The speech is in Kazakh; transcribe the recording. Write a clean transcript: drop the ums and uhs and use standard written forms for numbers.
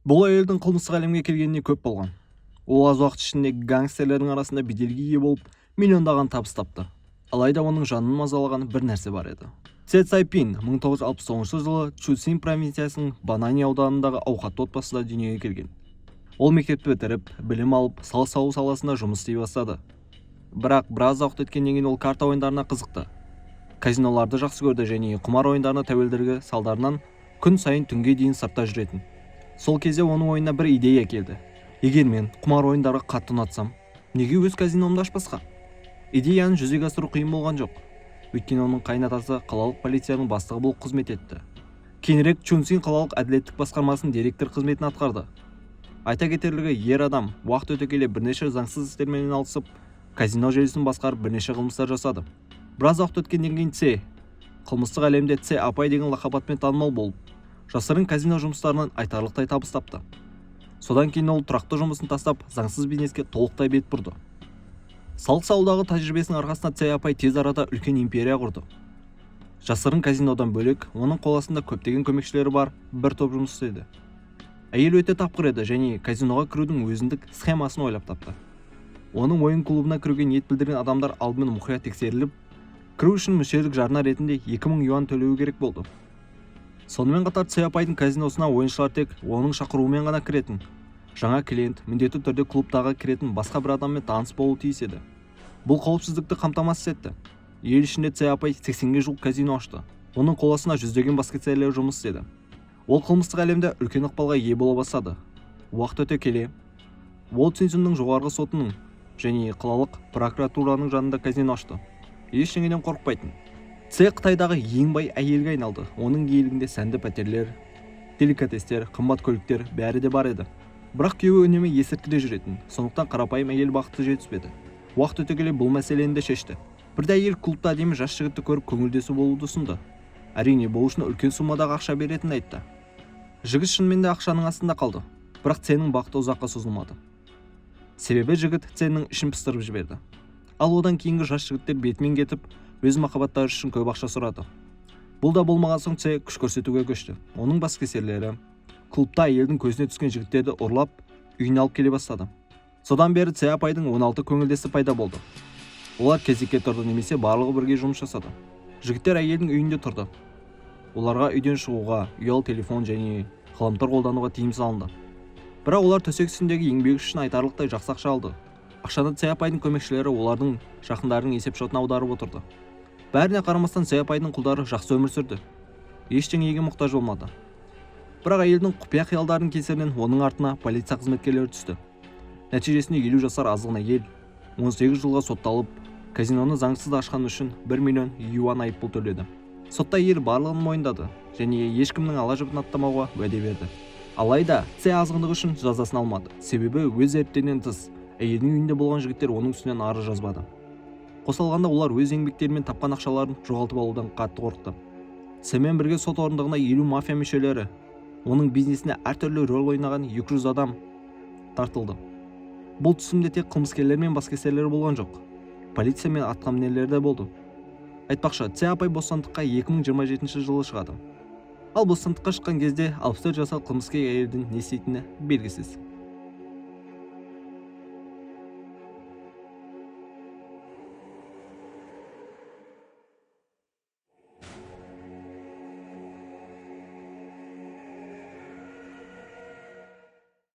Бұл әйелдің қылмыстық әлемге келгеніне көп болған. Ол аз уақыт ішінде гангстерлердің арасында беделге ие болып, миллиондаған табыс тапты. Алайда оның жанын мазалаған бір нәрсе бар еді. Цзэ Цайпин 1969 жылы Чусин провинциясының Банани ауданындағы ауқатты отбасында дүниеге келген. Ол мектепті бітіріп, білім алып, салық салу саласында жұмыс істей бастады. Бірақ біраз уақыт өткеннен кейін ол карта ойындарына қызықты. Казиноларды жақсы көрді және құмар ойындарына тәуелділігі салдарынан күн сайын түнге дейін сыртта жүретін. Сол кезде оның ойына бір идея келді. Егер мен құмар ойындарға қатты ұнатсам, неге өз казиномды ашпасқа? Идеяны жүзеге асыру қиын болған жоқ. Өйткені оның қайнатасы қалалық полицияның бастығы болып қызмет етті. Кейінірек Чунсин қалалық әділеттік басқармасының директор қызметін атқарды. Айта кетерлігі, ер адам уақыт өте келе бірнеше заңсыз істермен айналысып, казино желісін басқарып бірнеше қылмыстар жасады. Біраз уақыт өткеннен кейін Цзэ қылмыстық әлемде Цзэ апай деген лақапатпен танымал болып, жасырын казино жұмыстарынан айтарлықтай табыс тапты. Содан кейін ол тұрақты жұмысын тастап, заңсыз бизнеске толықтай бет бұрды. Салық салудағы тәжірибесінің арқасында Цзэ апай тез арада үлкен империя құрды. Жасырын казинодан бөлек, оның қол астында көптеген көмекшілері бар бір топ жұмыс істеді. Әйел өте тапқыр еді және казиноға кірудің өзіндік схемасын ойлап тапты. Оның ойын клубына кіруге ниет білдірген адамдар алдымен мұқият тексеріліп, кіру үшін мүшелік жарна ретінде 2000 юан төлеуі керек болды. Сонымен қатар Цзэ апайдың казиносына ойыншылар тек оның шақыруымен ғана кіретін. Жаңа клиент міндетті түрде клубтағы кіретін басқа бір адаммен таныс болуы тиіс еді. Бұл қауіпсіздікті қамтамасыз етті. Ел ішінде Цзэ апай 80-ге жуық казино ашты. Оның қол астында жүздеген баскетшілер жұмыс істеді. Ол қылмыстық әлемде үлкен ықпалға ие бола бастады. Уақыт өте келе, ол Цзиньцзунның жоғарғы сотының және қалалық прокуратураның жанында казино ашты. Ештеңеден қорықпайтын. Цзэ Қытайдағы ең бай әйелге айналды. Оның иелігінде сәнді пәтерлер, деликатестер, қымбат көліктер бәрі де бар еді. Бірақ күйеуі үнемі есірткіде жүретін. Сондықтан қарапайым әйел бақыты жетіспеді. Уақыт өте келе бұл мәселені де шешті. Бірде әйел клубта әдемі жас жігітті көріп көңілдесу болуды ұсынды. Әрине, бұл үшін үлкен суммадағы ақша беретінін айтты. Жігіт шынымен де ақшаның астында қалды. Бірақ Цзэнің бақыты ұзаққа созылмады. Себебі жігіт Цзэнің ішін пыстырып жіберді. Ал одан кейінгі жас жігіттер бетімен кетіп, өз махаббаттары үшін көп ақша сұрады. Бұл да болмаған соң Цзэ күш көрсетуге көшті. Оның баскетшілері клубта әйелдің көзіне түскен жігіттерді ұрлап, үйіне алып келе бастады. Содан бері Цзэ апайдың 16 көңілдесі пайда болды. Олар кезекке тұрды немесе барлығы бірге жұмыс жасады. Жігіттер әйелдің үйінде тұрды. Оларға үйден шығуға, ұялы телефон және ғаламтор қолдануға тыйым салынды. Бірақ олар төсек үстіндегі еңбегі үшін айтарлықтай жақсы ақша алды. Ақшаны Цзэ апайдың көмекшілері олардың жақындарының есепшотына аударып отырды. Бәріне қарамастан Цзэ апайдың құлдары жақсы өмір сүрді. Ештеңеге мұқтаж болмады. Бірақ әйелдің құпия қиялдарының кесірінен оның артына полиция қызметкерлері түсті. Нәтижесінде 50 жасар азғын әйел 18 жылға сотталып, казиноны заңсыз ашқан үшін 1 миллион юан айыппұл төледі. Сотта әйел барлығын мойындады және ешкімнің ала жібін аттамауға уәде берді. Алайда Цзэ азғындығы үшін жазасын алмады. Себебі өз еріктерінен тыс әйелдің үйінде болған жігіттер оның үстінен арыз жазбады. Қосалғанда олар өз еңбектерімен тапқан ақшаларын жоғалтып алудан қатты қорықты. Цзэмен бірге сот орындығына 50 мафия мүшелері, оның бизнесіне әртүрлі рөл ойнаған 200 адам тартылды. Бұл түсімде тек қылмыскерлер мен баскетшілер болған жоқ. Полиция мен атқамінерлер де болды. Айтпақшы, Цзэ апай бостандыққа 2027 жылы шығады. Ал бостандыққа шыққан кезде 64 жасар қылмыскер әйелдің не істейтіні белгісіз.